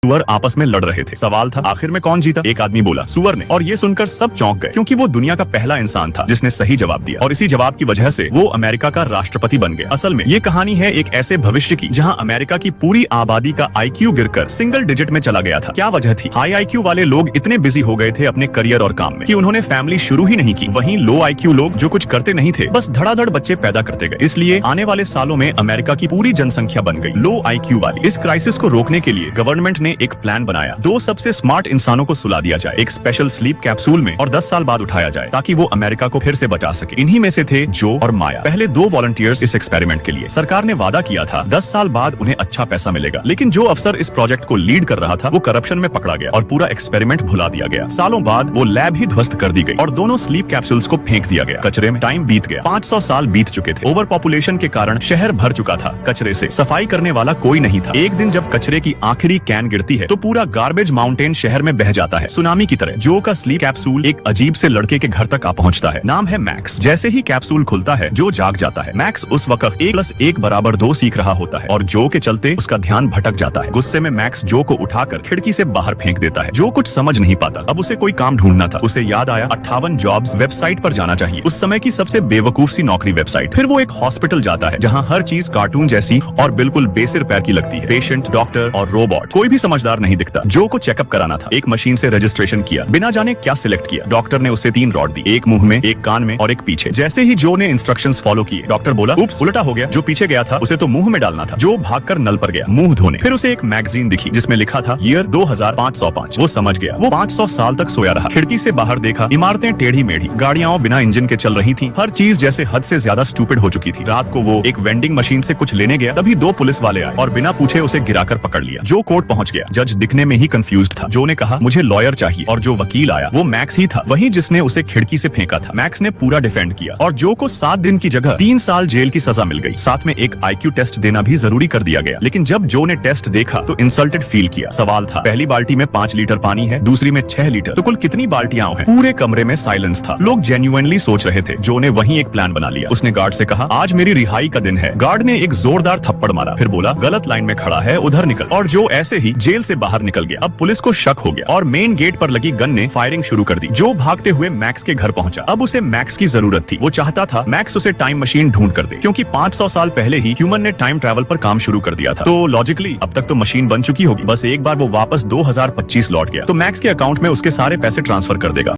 सुअर आपस में लड़ रहे थे। सवाल था आखिर में कौन जीता? एक आदमी बोला सुअर ने, और ये सुनकर सब चौंक गए क्योंकि वो दुनिया का पहला इंसान था जिसने सही जवाब दिया और इसी जवाब की वजह से वो अमेरिका का राष्ट्रपति बन गया। असल में ये कहानी है एक ऐसे भविष्य की जहाँ अमेरिका की पूरी आबादी का IQ गिरकर सिंगल डिजिट में चला गया था। क्या वजह थी? हाई IQ वाले लोग इतने बिजी हो गए थे अपने करियर और काम में कि उन्होंने फैमिली शुरू ही नहीं की। वहीं लो IQ लोग जो कुछ करते नहीं थे बस धड़ाधड़ बच्चे पैदा करते गए। इसलिए आने वाले सालों में अमेरिका की पूरी जनसंख्या बन गई लो IQ वाली। इस क्राइसिस को रोकने के लिए गवर्नमेंट ने एक प्लान बनाया। 2 सबसे स्मार्ट इंसानों को सुला दिया जाए एक स्पेशल स्लीप कैप्सूल में और 10 साल बाद उठाया जाए ताकि वो अमेरिका को फिर से बचा सके। इन्हीं में से थे जो और माया, पहले 2 वॉलंटियर्स इस एक्सपेरिमेंट के लिए। सरकार ने वादा किया था 10 साल बाद उन्हें अच्छा पैसा मिलेगा, लेकिन जो अफसर इस प्रोजेक्ट को लीड कर रहा था वो करप्शन में पकड़ा गया और पूरा एक्सपेरिमेंट भुला दिया गया। सालों बाद वो लैब ही ध्वस्त कर दी गई और दोनों स्लीप कैप्सूल्स को फेंक दिया गया कचरे में। टाइम बीत गया, 500 साल बीत चुके थे। ओवर पॉपुलेशन के कारण शहर भर चुका था कचरे से, सफाई करने वाला कोई नहीं था। एक दिन जब कचरे की आखिरी कैन गिरती है तो पूरा गार्बेज माउंटेन शहर में बह जाता है सुनामी की तरह। जो का स्लीप कैप्सूल एक अजीब से लड़के के घर तक आ पहुंचता है। नाम है मैक्स। जैसे ही कैप्सूल खुलता है जो जाग जाता है। मैक्स उस वक्त 1+1 = 2 सीख रहा होता है और जो के चलते उसका ध्यान भटक जाता है। गुस्से में मैक्स जो को उठाकर खिड़की से बाहर फेंक देता है। जो कुछ समझ नहीं पाता। अब उसे कोई काम ढूंढना था। उसे याद आया 58 जॉब्स वेबसाइट पर जाना चाहिए, उस समय की सबसे बेवकूफ सी नौकरी वेबसाइट। फिर वो एक हॉस्पिटल जाता है जहाँ हर चीज कार्टून जैसी और बिल्कुल बेसिर पैर की लगती है। पेशेंट, डॉक्टर और रोबोट, कोई भी समझदार नहीं दिखता। जो को चेकअप कराना था। एक मशीन से रजिस्ट्रेशन किया, बिना जाने क्या सिलेक्ट किया। डॉक्टर ने उसे 3 रॉड दी, एक मुंह में, एक कान में और एक पीछे। जैसे ही जो ने इंस्ट्रक्शंस फॉलो किए, डॉक्टर बोला उप्स, उल्टा हो गया। जो पीछे गया था उसे तो मुंह में डालना था। जो भागकर नल पर गया मुंह धोने। फिर उसे एक मैगजीन दिखी जिसमें लिखा था ईयर 2505। वो समझ गया। वो 500 साल तक सोया रहा। खिड़की से बाहर देखा, इमारतें टेढ़ी मेढ़ी, गाड़ियां बिना इंजन के चल रही थी। हर चीज जैसे हद से ज्यादा स्टूपिड हो चुकी थी। रात को वो एक वेंडिंग मशीन से कुछ लेने गया, तभी 2 पुलिस वाले आए और बिना पूछे उसे गिराकर पकड़ लिया। जो कोर्ट पहुंच गया। जज दिखने में ही कंफ्यूज्ड था। जो ने कहा मुझे लॉयर चाहिए और जो वकील आया वो मैक्स ही था, वही जिसने उसे खिड़की से फेंका था। मैक्स ने पूरा डिफेंड किया और जो को 7 दिन की जगह 3 साल जेल की सजा मिल गई। साथ में एक IQ टेस्ट देना भी जरूरी कर दिया गया। लेकिन जब जो ने टेस्ट देखा तो इंसल्टेड फील किया। सवाल था पहली बाल्टी में 5 लीटर पानी है, दूसरी में 6 लीटर, तो कुल कितनी बाल्टियां हैं? पूरे कमरे में साइलेंस था। लोग जेन्युइनली सोच रहे थे। जो ने वहीं एक प्लान बना लिया। उसने गार्ड से कहा आज मेरी रिहाई का दिन है। गार्ड ने एक जोरदार थप्पड़ मारा, फिर बोला गलत लाइन में खड़ा है, उधर निकल। और जो ऐसे ही जेल से बाहर निकल गया। अब पुलिस को शक हो गया और मेन गेट पर लगी गन ने फायरिंग शुरू कर दी। जो भागते हुए मैक्स के घर पहुंचा। अब उसे मैक्स की जरूरत थी। वो चाहता था मैक्स उसे टाइम मशीन ढूंढ कर दे, क्योंकि 500 साल पहले ही ह्यूमन ने टाइम ट्रैवल पर काम शुरू कर दिया था। तो लॉजिकली अब तक तो मशीन बन चुकी होगी। बस एक बार वो वापस 2025 लौट गया तो मैक्स के अकाउंट में उसके सारे पैसे ट्रांसफर कर देगा।